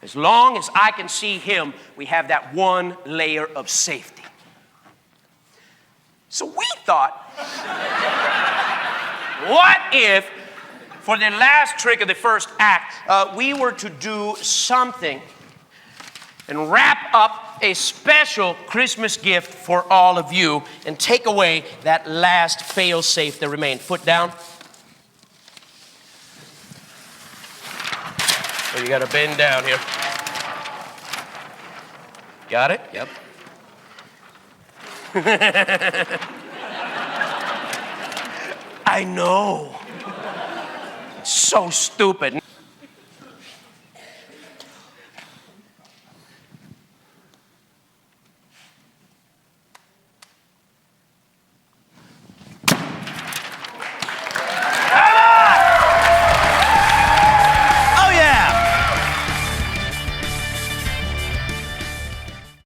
As long as I can see him, we have that one layer of safety. So we thought, what if, for the last trick of the first act, we were to do something and wrap up a special Christmas gift for all of you and take away that last fail-safe that remained. Foot down. So you gotta bend down here. Got it? Yep. I know. It's so stupid.